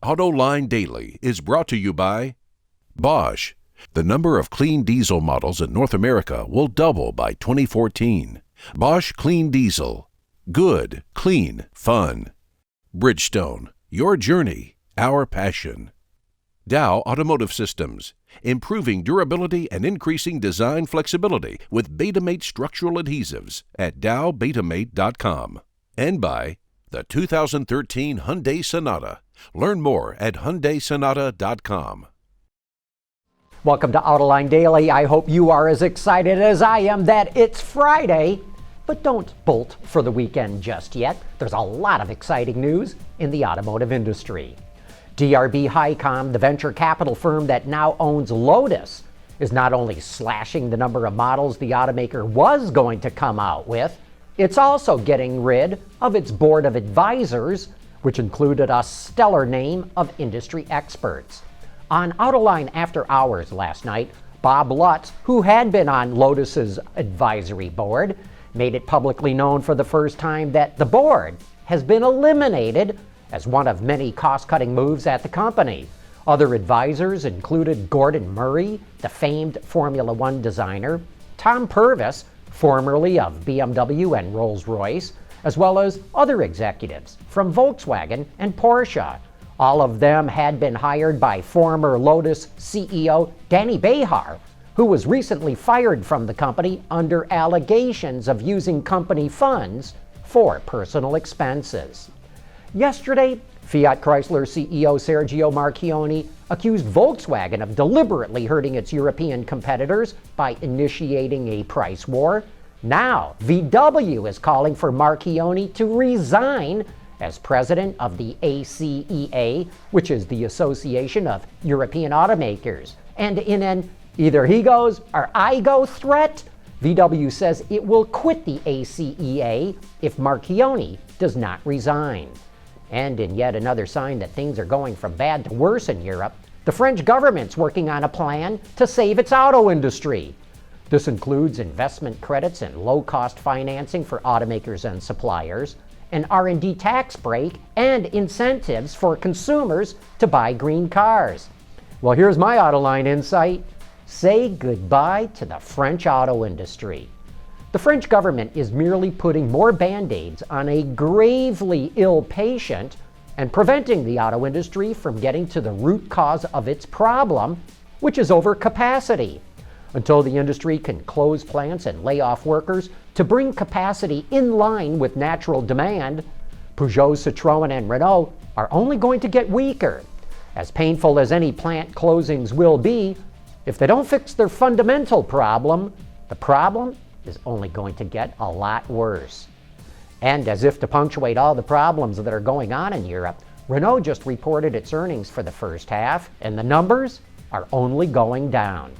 Autoline Daily is brought to you by Bosch. The number of clean diesel models in North America will double by 2014. Bosch Clean Diesel. Good, clean, fun. Bridgestone. Your journey, our passion. Dow Automotive Systems. Improving durability and increasing design flexibility with Betamate structural adhesives at dowbetamate.com. And by the 2013 Hyundai Sonata. Learn more at HyundaiSonata.com. Welcome to Autoline Daily. I hope you are as excited as I am that it's Friday. But don't bolt for the weekend just yet. There's a lot of exciting news in the automotive industry. DRB-Hicom, the venture capital firm that now owns Lotus, is not only slashing the number of models the automaker was going to come out with, it's also getting rid of its board of advisors, which included a stellar name of industry experts. On Autoline After Hours last night, Bob Lutz, who had been on Lotus's advisory board, made it publicly known for the first time that the board has been eliminated as one of many cost-cutting moves at the company. Other advisors included Gordon Murray, the famed Formula One designer, Tom Purvis, formerly of BMW and Rolls-Royce, as well as other executives from Volkswagen and Porsche. All of them had been hired by former Lotus CEO Danny Behar, who was recently fired from the company under allegations of using company funds for personal expenses. Yesterday, Fiat-Chrysler CEO Sergio Marchionne accused Volkswagen of deliberately hurting its European competitors by initiating a price war. Now, VW is calling for Marchionne to resign as president of the ACEA, which is the Association of European Automakers. And in an either he goes or I go threat, VW says it will quit the ACEA if Marchionne does not resign. And in yet another sign that things are going from bad to worse in Europe, the French government's working on a plan to save its auto industry. This includes investment credits and low-cost financing for automakers and suppliers, an R&D tax break, and incentives for consumers to buy green cars. Well, here's my Autoline insight. Say goodbye to the French auto industry. The French government is merely putting more Band-Aids on a gravely ill patient and preventing the auto industry from getting to the root cause of its problem, which is overcapacity. Until the industry can close plants and lay off workers to bring capacity in line with natural demand, Peugeot, Citroën, and Renault are only going to get weaker. As painful as any plant closings will be, if they don't fix their fundamental problem, the problem is only going to get a lot worse. And as if to punctuate all the problems that are going on in Europe, Renault just reported its earnings for the first half, and the numbers are only going down.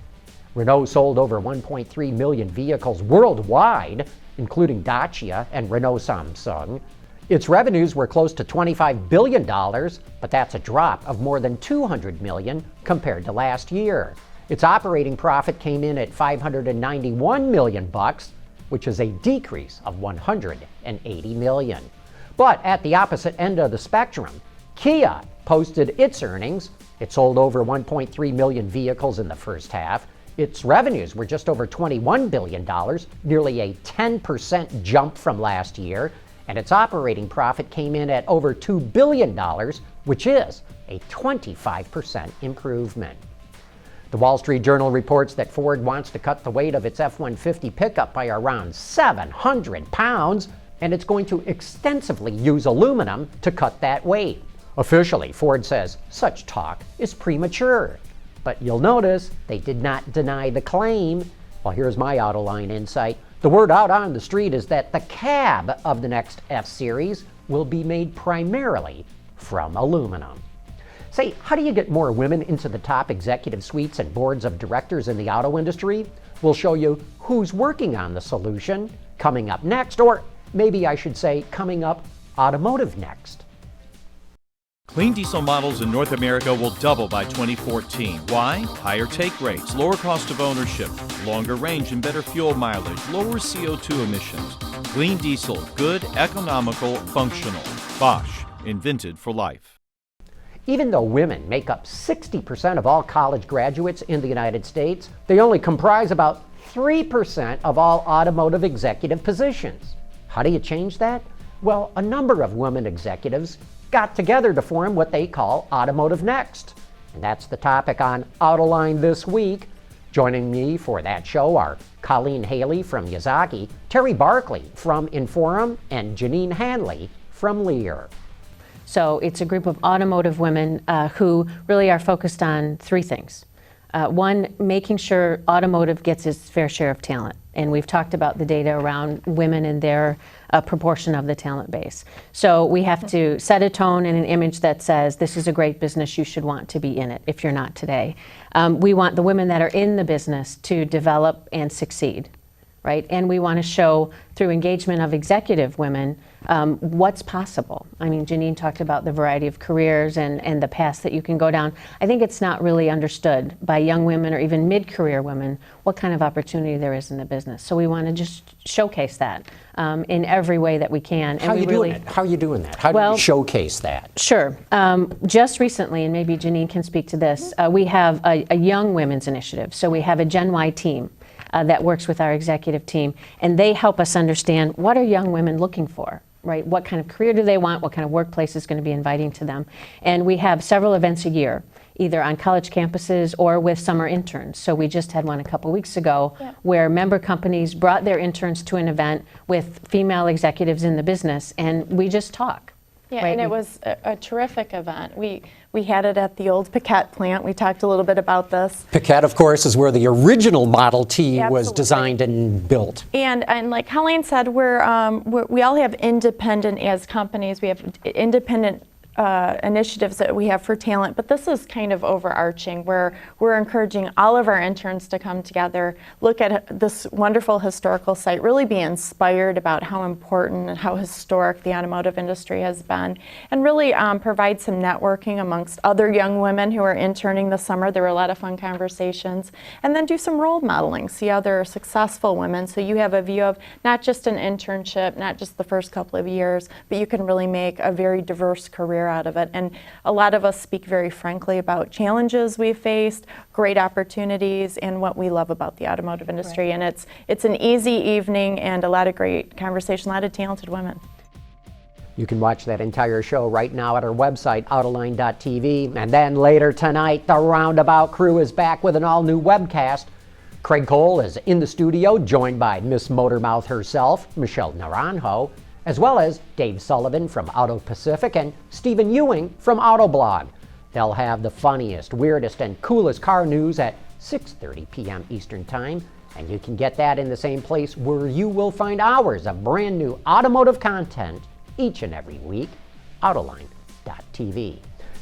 Renault sold over 1.3 million vehicles worldwide, including Dacia and Renault Samsung. Its revenues were close to $25 billion, but that's a drop of more than $200 million compared to last year. Its operating profit came in at $591 million, which is a decrease of $180 million. But at the opposite end of the spectrum, Kia posted its earnings. It sold over 1.3 million vehicles in the first half. Its revenues were just over $21 billion, nearly a 10% jump from last year, and its operating profit came in at over $2 billion, which is a 25% improvement. The Wall Street Journal reports that Ford wants to cut the weight of its F-150 pickup by around 700 pounds, and it's going to extensively use aluminum to cut that weight. Officially, Ford says such talk is premature. But you'll notice they did not deny the claim. Well, here's my Autoline insight. The word out on the street is that the cab of the next F-Series will be made primarily from aluminum. Say, how do you get more women into the top executive suites and boards of directors in the auto industry? We'll show you who's working on the solution coming up next, or maybe I should say coming up Automotive next. Clean diesel models in North America will double by 2014. Why? Higher take rates, lower cost of ownership, longer range and better fuel mileage, lower CO2 emissions. Clean diesel, good, economical, functional. Bosch, invented for life. Even though women make up 60% of all college graduates in the United States, they only comprise about 3% of all automotive executive positions. How do you change that? Well, a number of women executives got together to form what they call Automotive Next. And that's the topic on Autoline This week. Joining me for that show are Colleen Haley from Yazaki, Terry Barkley from Inforum, and Janine Hanley from Lear. So it's a group of automotive women who really are focused on three things. One, making sure automotive gets its fair share of talent. And we've talked about the data around women and their proportion of the talent base. So we have to set a tone and an image that says this is a great business, you should want to be in it if you're not today. We want the women that are in the business to develop and succeed, right? And we want to show through engagement of executive women what's possible. I mean, Janine talked about the variety of careers and the paths that you can go down. I think it's not really understood by young women or even mid-career women what kind of opportunity there is in the business. So we want to just showcase that in every way that we can. How are you doing it? How are you doing that? How do you showcase that? Sure. Just recently, and maybe Janine can speak to this, we have a young women's initiative. So we have a Gen Y team that works with our executive team, and they help us understand what are young women looking for, right? What kind of career do they want? What kind of workplace is going to be inviting to them? And we have several events a year, either on college campuses or with summer interns. So we just had one a couple weeks ago where member companies brought their interns to an event with female executives in the business, and we just talk. Yeah, right? and it was a terrific event. We had it at the old Piquette plant. We talked a little bit about this. Piquette, of course, is where the original Model T was Absolutely. Designed and built. And like Colleen said, we all have independent, as companies, we have independent initiatives that we have for talent, but this is kind of overarching where we're encouraging all of our interns to come together, look at this wonderful historical site, really be inspired about how important and how historic the automotive industry has been, and really provide some networking amongst other young women who are interning this summer. There were a lot of fun conversations, and then do some role modeling, see other successful women, so you have a view of not just an internship, not just the first couple of years, but you can really make a very diverse career out of it. And a lot of us speak very frankly about challenges we faced, great opportunities, and what we love about the automotive industry. Right. And it's an easy evening and a lot of great conversation, a lot of talented women. You can watch that entire show right now at our website, Autoline.tv. And then later tonight, the Roundabout crew is back with an all-new webcast. Craig Cole is in the studio, joined by Miss Motormouth herself, Michelle Naranjo, as well as Dave Sullivan from Auto Pacific and Stephen Ewing from Autoblog. They'll have the funniest, weirdest, and coolest car news at 6:30 p.m. Eastern Time, and you can get that in the same place where you will find hours of brand new automotive content each and every week, Autoline.tv.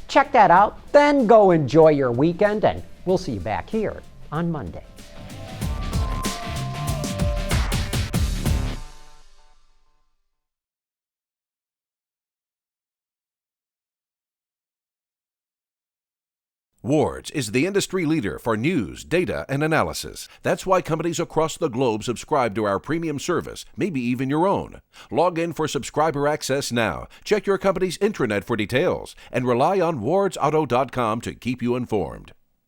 Check that out, then go enjoy your weekend, and we'll see you back here on Monday. Wards is the industry leader for news, data, and analysis. That's why companies across the globe subscribe to our premium service, maybe even your own. Log in for subscriber access now. Check your company's intranet for details and rely on wardsauto.com to keep you informed.